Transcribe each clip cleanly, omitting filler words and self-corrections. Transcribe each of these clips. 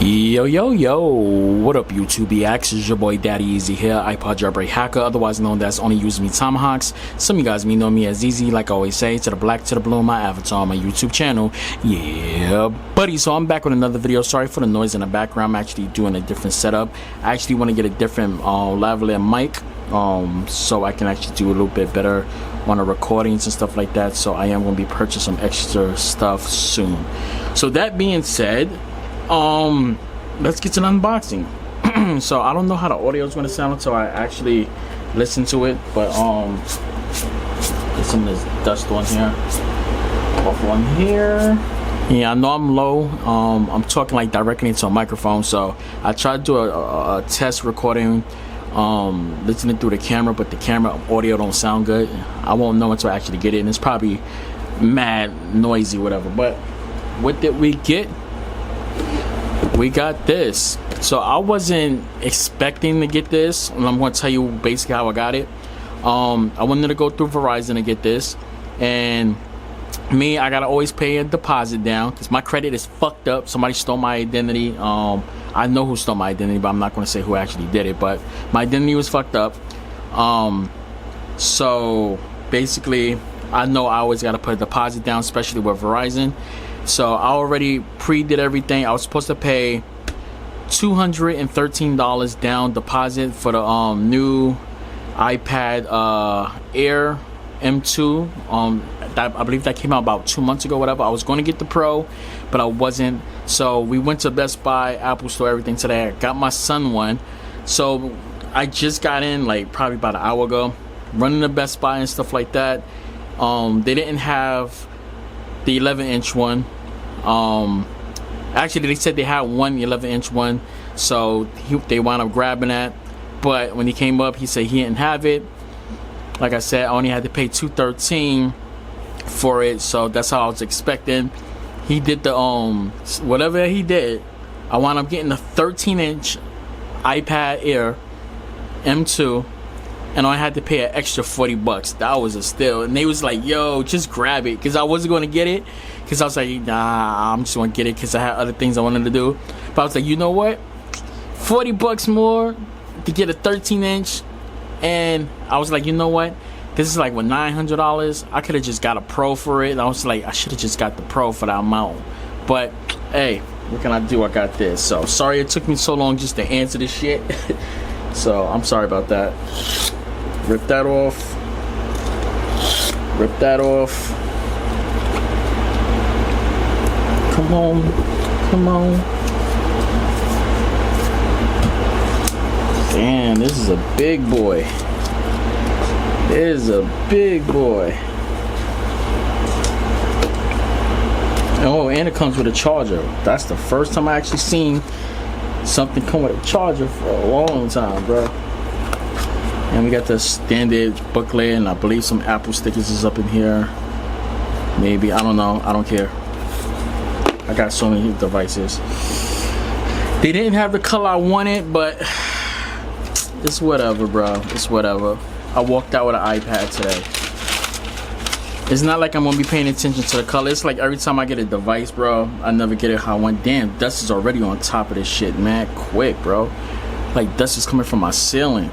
Yo, what up YouTube EX? It's your boy Daddy Easy here, iPod jailbreak hacker, otherwise known as Only Use Me Tomahawks. Some of you guys may know me as Easy, like I always say, to the black to the blue, my avatar on my YouTube channel. Yeah, buddy, so I'm back with another video. Sorry for the noise in the background. I'm actually doing a different setup. I actually want to get a different lavalier mic, so I can actually do a little bit better on the recordings and stuff like that. So I am going to be purchasing some extra stuff soon. So that being said, let's get to the unboxing. So I don't know how the audio is going to sound until I actually listen to it, but get some of this dust on here, off on here. Yeah, I know I'm low. I'm talking like directly into a microphone, so I tried to do a test recording, listening through the camera, but the camera audio don't sound good. I won't know until I actually get it, and it's probably mad noisy, whatever. But what did we get? We got this. So I wasn't expecting to get this, and I'm going to tell you basically how I got it. I wanted to go through Verizon to get this, and I gotta always pay a deposit down because my credit is fucked up. Somebody stole my identity. I know who stole my identity, but I'm not going to say who actually did it, but my identity was fucked up. So basically I know I always gotta put a deposit down, especially with Verizon. So I already pre-did everything. I was supposed to pay $213 down deposit for the new iPad Air M2. I believe that came out about 2 months ago, whatever. I was going to get the Pro, but I wasn't. So we went to Best Buy, Apple Store, everything today. I got my son one. So I just got in like probably about an hour ago, running to Best Buy and stuff like that. They didn't have the 11-inch one. Actually they said they had one 11-inch one, so they wound up grabbing that. But when he came up, he said he didn't have it. Like I said, I only had to pay $213 for it, so that's how I was expecting. He did the whatever he did, I wound up getting the 13-inch iPad Air M2, and I had to pay an extra $40. That was a steal. And they was like, yo, just grab it, because I wasn't going to get it, because I was like, nah, I'm just going to get it because I had other things I wanted to do. But I was like, you know what, $40 more to get a 13-inch. And I was like, you know what, this is like, what, $900? I could have just got a Pro for it. And I was like, I should have just got the Pro for that amount. But hey, what can I do? I got this. So sorry it took me so long just to answer this shit. So I'm sorry about that. Rip that off. Rip that off. Come on. Come on. Damn, this is a big boy. This is a big boy. Oh, and it comes with a charger. That's the first time I actually seen something come with a charger for a long time, bro. And we got the standard booklet, and I believe some Apple stickers is up in here. Maybe, I don't know, I don't care. I got so many devices. They didn't have the color I wanted, but it's whatever, bro. It's whatever. I walked out with an iPad today. It's not like I'm gonna be paying attention to the color. It's like every time I get a device, bro, I never get it how I want. Damn, dust is already on top of this shit, man. Quick, bro. Like, dust is coming from my ceiling.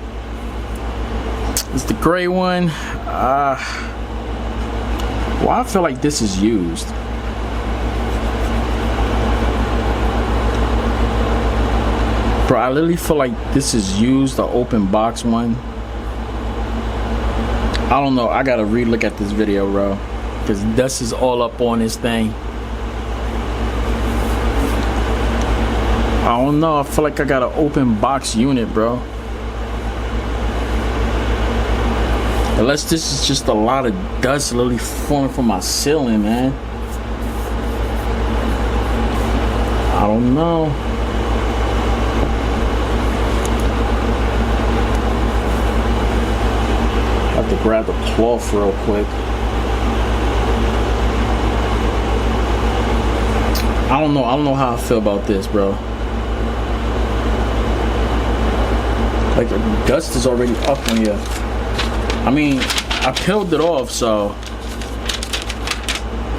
It's the gray one. Well, I feel like this is used. Bro, I literally feel like this is used, the open box one. I don't know. I gotta re-look at this video, bro, because dust is all up on this thing. I don't know. I feel like I got an open box unit, bro. Unless this is just a lot of dust literally falling from my ceiling, man. I don't know. I have to grab the cloth real quick. I don't know how I feel about this, bro. Like, the dust is already up on here. I mean, I peeled it off, so,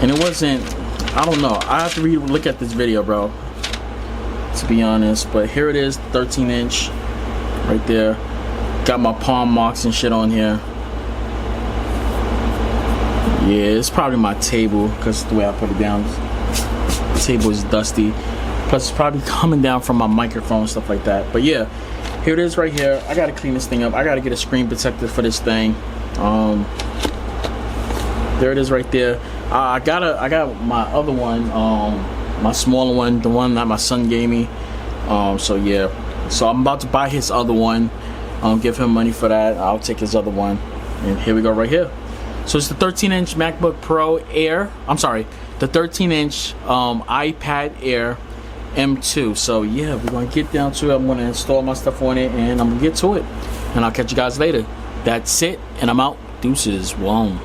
and it wasn't, I don't know. I have to look at this video, bro. to be honest. But here it is, 13-inch right there. Got my palm marks and shit on here. Yeah, it's probably my table because the way I put it down. The table is dusty. Plus it's probably coming down from my microphone, stuff like that. But yeah, here it is right here. I gotta clean this thing up. I gotta get a screen protector for this thing. There it is right there. I got my other one, my smaller one, the one that my son gave me. So yeah, so I'm about to buy his other one. Give him money for that. I'll take his other one. And here we go right here. So it's the 13-inch MacBook Pro Air. I'm sorry, the 13-inch iPad Air M2. So yeah, we're gonna get down to it. I'm gonna install my stuff on it, and I'm gonna get to it. And I'll catch you guys later. That's it, and I'm out. Deuces. Whoa.